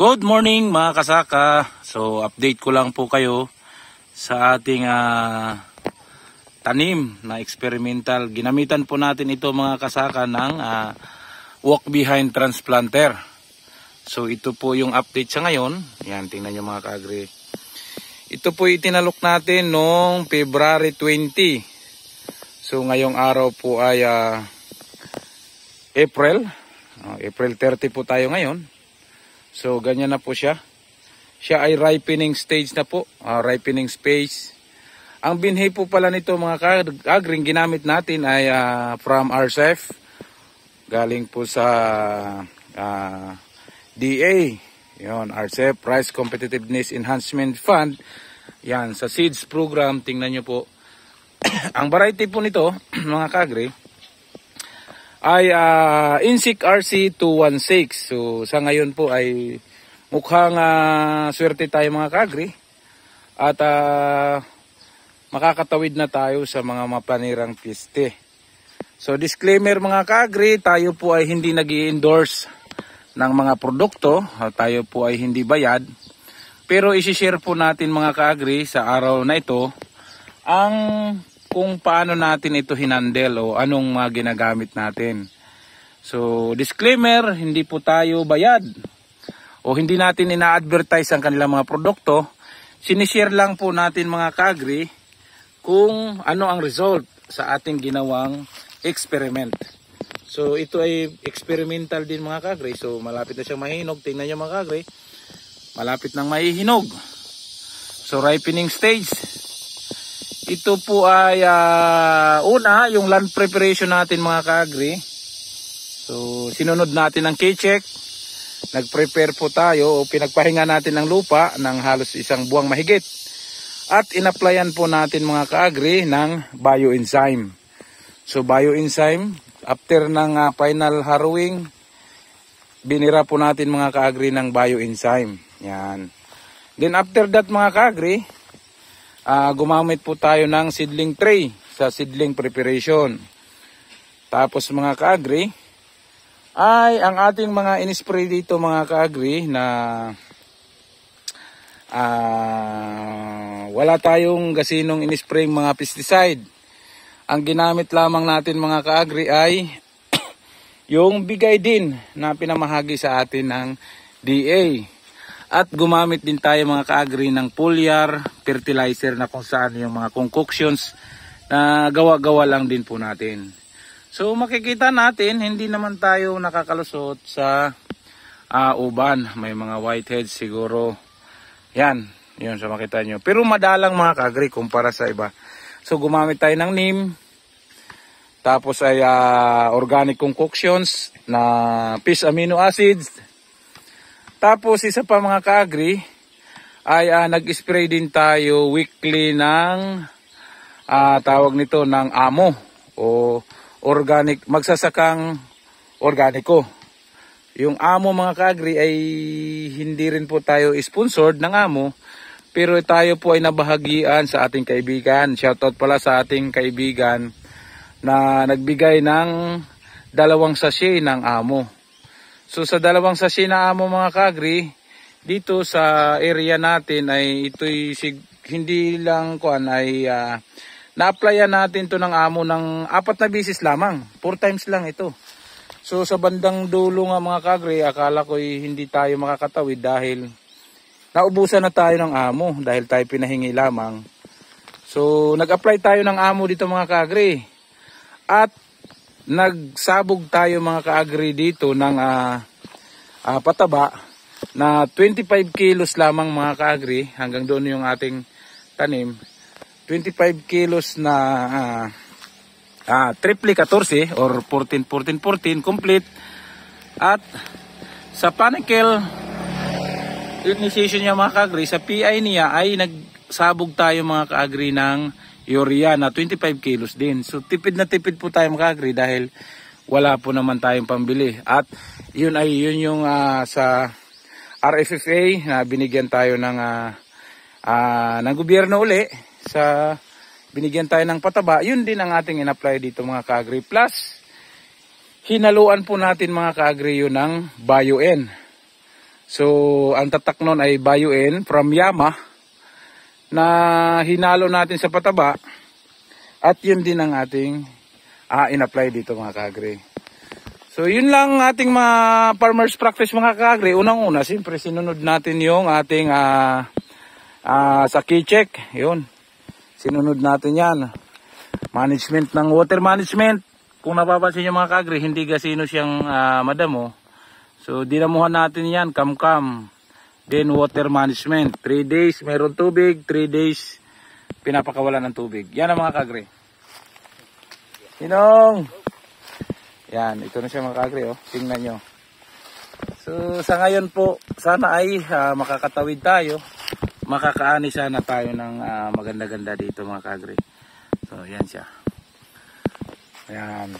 Good morning mga kasaka. So update ko lang po kayo sa ating tanim na experimental. Ginamitan po natin ito mga kasaka ng walk behind transplanter. So ito po yung update sa ngayon. Yan, tingnan nyo mga kaagri. Ito po itinalok natin noong February 20. So ngayong araw po ay April 30 po tayo ngayon. So ganyan na po siya. Siya ay ripening stage na po. Ripening stage. Ang binhi po pala nito mga kaagring ginamit natin ay from RCEF. Galing po sa DA. Yon, RCEF, Rice Competitiveness Enhancement Fund. Yan, sa seeds program, tingnan nyo po. Ang variety po nito, mga kaagri, ay Insik RC216. So sa ngayon po ay mukhang swerte tayo mga kaagri. At makakatawid na tayo sa mga mapanirang piste. So disclaimer mga kaagri, tayo po ay hindi nag-i-endorse ng mga produkto. Tayo po ay hindi bayad. Pero isi-share po natin mga kaagri sa araw na ito ang kung paano natin ito hinandle o anong ginagamit natin. So disclaimer, hindi po tayo bayad o hindi natin ina-advertise ang kanilang mga produkto. Sinishare lang po natin mga kaagri kung ano ang result sa ating ginawang experiment. So ito ay experimental din mga kaagri. So malapit na siyang mahinog. Tingnan nyo mga kaagri. Malapit nang mahihinog. So ripening stage. Ito po ay una, yung land preparation natin mga kaagri. So sinunod natin ang K-check. Nag-prepare po tayo o pinagpahinga natin ng lupa ng halos isang buwang mahigit. At in-applyan po natin mga kaagri ng bioenzyme. So bioenzyme, after ng final harrowing, binira po natin mga kaagri ng bioenzyme. Yan. Then after that mga kaagri, gumamit po tayo ng seedling tray sa seedling preparation. Tapos mga kaagri, ay ang ating mga in-spray dito mga kaagri na wala tayong gasinong in-spray mga pesticide. Ang ginamit lamang natin mga kaagri ay yung bigay din na pinamahagi sa atin ng DA. At gumamit din tayo mga kaagri ng foliar fertilizer na kung saan yung mga concoctions na gawa-gawa lang din po natin. So makikita natin hindi naman tayo nakakalusot sa uban. May mga whiteheads siguro. Yan, yun sa makita nyo. Pero madalang mga kaagri kumpara sa iba. So gumamit tayo ng neem. Tapos ay organic concoctions na fish amino acids. Tapos isa pa mga kaagri ay nag-spray din tayo weekly ng tawag nito ng amo o organic, magsasakang organiko. Yung amo mga kaagri ay hindi rin po tayo sponsored ng amo, pero tayo po ay nabahagian sa ating kaibigan. Shoutout pala sa ating kaibigan na nagbigay ng 2 sachet ng amo. So sa 2 sachet na amo mga kaagri, dito sa area natin ay ito'y hindi lang ay na-applyan natin to ng amo ng 4 na bisis lamang. 4 times lang ito. So sa bandang dulo nga mga kaagri, akala ko hindi tayo makakatawid dahil naubusan na tayo ng amo dahil tayo pinahingi lamang. So nag-apply tayo ng amo dito mga kaagri. At nagsabog tayo mga kaagri dito ng pataba na 25 kilos lamang mga kaagri. Hanggang doon yung ating tanim. 25 kilos na triple 14 or 14 complete. At sa panicle initiation niya mga kaagri, sa PI niya ay nagsabog tayo mga kaagri ng urea na 25 kilos din. So tipid na tipid po tayo mga kaagri dahil wala po naman tayong pambili. At yun yung sa RFFA na binigyan tayo ng gobyerno uli. Sa binigyan tayo ng pataba, yun din ang ating in-apply dito mga kaagri. Plus hinaluan po natin mga kaagri yun ng BioN. So, ang tatak nun ay Bio-N from Yama na hinalo natin sa pataba at yun din ang ating in-apply dito mga ka-agri. So, yun lang ating mga farmers practice mga ka-agri. Unang-una, siyempre sinunod natin yung ating sa key check. Yun, sinunod natin yan. Management ng water management. Kung napapansin nyo mga ka-agri, hindi gasino siyang madamo. So, dinamuhan natin yan, kam-kam. Then, water management. 3 days, mayroon tubig. 3 days, pinapakawalan ng tubig. Yan ang mga ka-agri. Sinong! Yan, ito na siya mga ka-agri, oh. Tingnan nyo. So, sa ngayon po, sana ay makakatawid tayo. Makakaani sana tayo ng maganda-ganda dito mga ka-agri. So, yan siya. Yan.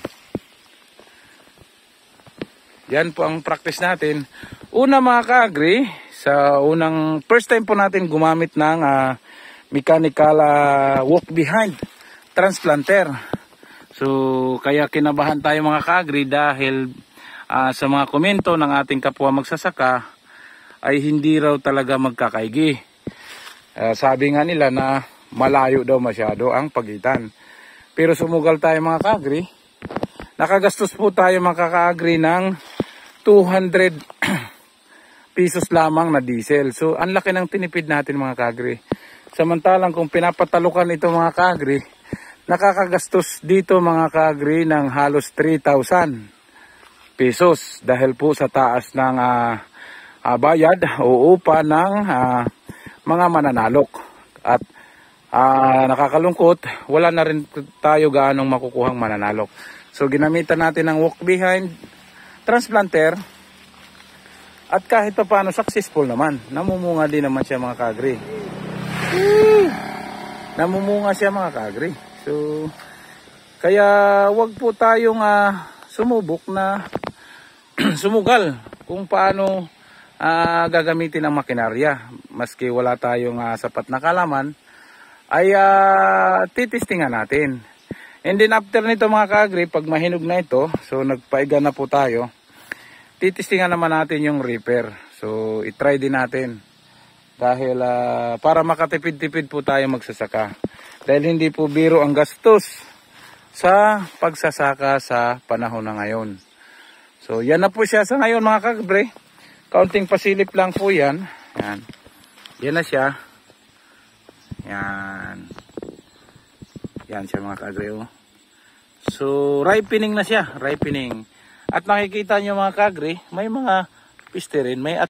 Yan po ang practice natin. Una mga ka-agri, sa first time po natin gumamit ng mechanical walk behind transplanter. So, kaya kinabahan tayo mga ka-agri dahil sa mga komento ng ating kapwa magsasaka ay hindi raw talaga magkakaigi. Sabi nga nila na malayo daw masyado ang pagitan. Pero sumugal tayo mga ka-agri. Nakagastos po tayo mga ka-agri ng 200 pesos lamang na diesel. So, ang laki ng tinipid natin mga ka-agri. Samantalang kung pinapatalukan ito mga ka-agri, nakakagastos dito mga ka-agri ng halos 3,000 pesos. Dahil po sa taas ng bayad o upa ng mga mananalok. At nakakalungkot, wala na rin tayo gaanong makukuhang mananalok. So, ginamitan natin ng walk behind transplanter at kahit pa paano successful naman. Namumunga din naman siya mga ka-agri. Namumunga siya mga ka-agri. So, kaya wag po tayong sumubok na sumugal kung paano gagamitin ang makinarya. Maski wala tayong sapat na kalaman, ay titistingan natin. And then after nito mga ka-agri, pag mahinog na ito, so nagpaiga na po tayo, titistingan naman natin yung reaper. So itry din natin. Dahil para makatipid-tipid po tayo magsasaka. Dahil hindi po biro ang gastos sa pagsasaka sa panahon na ngayon. So yan na po siya sa ngayon mga ka-agri. Kaunting pasilip lang po yan. Yan. Yan na siya. Yan. Yan siya mga ka-agri. Oh. So, ripening na siya. Ripening. At nakikita nyo mga ka-agri, may mga piste rin. May